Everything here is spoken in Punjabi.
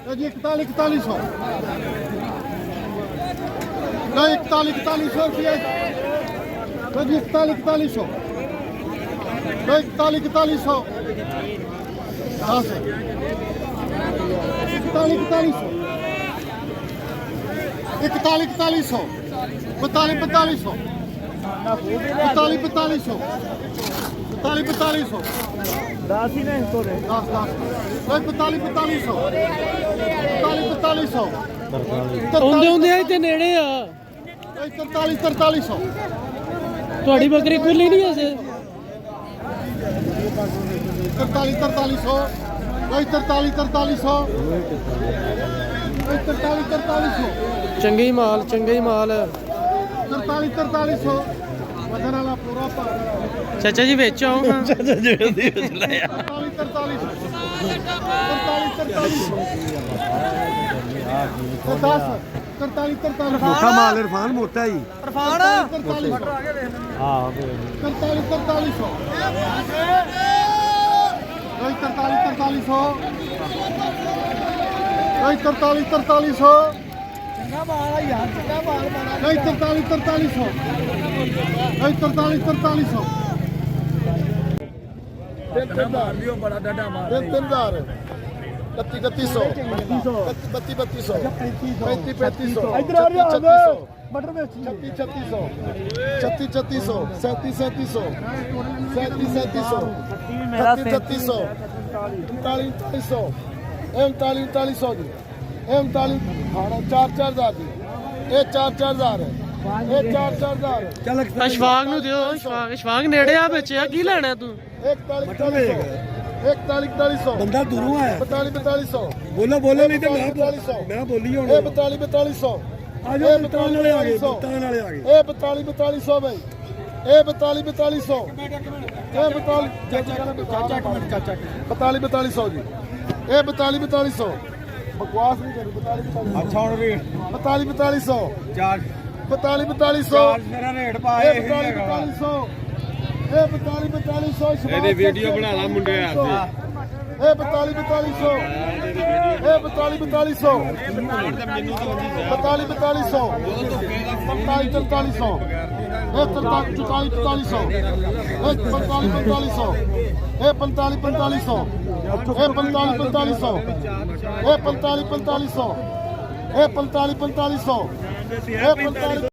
जी 4100 नहीं 4100 रुपया जी 4100 नहीं 4100 10 4100 4100 4200 4200 10 ਹੀ ਨੇ ਇਸ ਤੋਂ ਦੇ 10 4200 4200 ਆਉਂਦੇ ਆਉਂਦੇ ਆ ਤੇ ਨੇੜੇ ਆ 4300 ਤੁਹਾਡੀ ਬੱਕਰੀ ਖੁੱਲੀ ਨਹੀਂ ਐਸੇ 4300 4300 ਚੰਗੀ ਮਾਲ 4300 ਵਜਨ ਵਾਲਾ ਪੂਰਾ ਭਾਰ ਚਾਚਾ ਜੀ ਵਿੱਚ ਆਓ ਹਾਂ ਚਾਚਾ ਜੀ ਦੀ ਲੈ ਆ 4300 ਮੋਟਾ ਮਾਲ ਇਰਫਾਨ ਮੋਟਾ ਹੀ ਇਰਫਾਨ 4300 ਹਾਂ 4300 ਚੰਗਾ ਮਾਲ ਆ ਯਾਰ ਚੰਗਾ ਮਾਲ ਬਣਾ ਨਹੀਂ 4300 ਮਾਰ ਲਿਓ ਬੜਾ ਡਾਡਾ ਮਾਰ 3000 3100 3200 3500 ਇਧਰ ਆ ਰਿਹਾ ਮਟਰ ਵਿੱਚ 3600 3600 3700 3700 ਮੇਰਾ 3700 3900 3900 ਜੀ 4000 ਜੀ ਇਹ 4000 ਇਹ 4000 ਚੱਲ ਅਸ਼ਫਾਕ ਨੂੰ ਦਿਓ ਅਸ਼ਫਾਕ ਨੇੜੇ ਆ ਵਿੱਚ ਆ ਕੀ ਲੈਣਾ ਤੂੰ 4100 ਬੰਦਾ ਦੂਰੋਂ ਆਇਆ 4200 ਬੋਲੋ ਨਹੀਂ ਤੇ ਮੈਂ ਬੋਲੀ ਹੁਣ ਇਹ 4200 ਆ ਜਾਓ ਬਤਾਨ ਵਾਲੇ ਆ ਗਏ ਬਤਾਨ ਵਾਲੇ ਆ ਗਏ ਇਹ 4200 ਬਈ ਇਹ 4200 ਇਹ 42 ਚਾਚਾ 4200 ਜੀ ਇਹ 4200 ਬਕਵਾਸ ਨਹੀਂ ਕਰੀ 4200 ਅੱਛਾ ਹੁਣ ਵੀ 4200 ਚਾਰ 4200 ਮੇਰਾ ਰੇਟ ਪਾਏ ਇਹ 4200 ਇਹ 4200 ਇਹਦੀ ਵੀਡੀਓ ਬਣਾ ਲਾ ਮੁੰਡੇ ਆ ਇਹ 4200 ਇਹ 4200 4200 4300 ਇਹ 4400 ਇਹ 4500 ਇਹ 4500 ਇਹ 4500 ਇਹ 4500 ਇਹ 4500 ਇਹ 45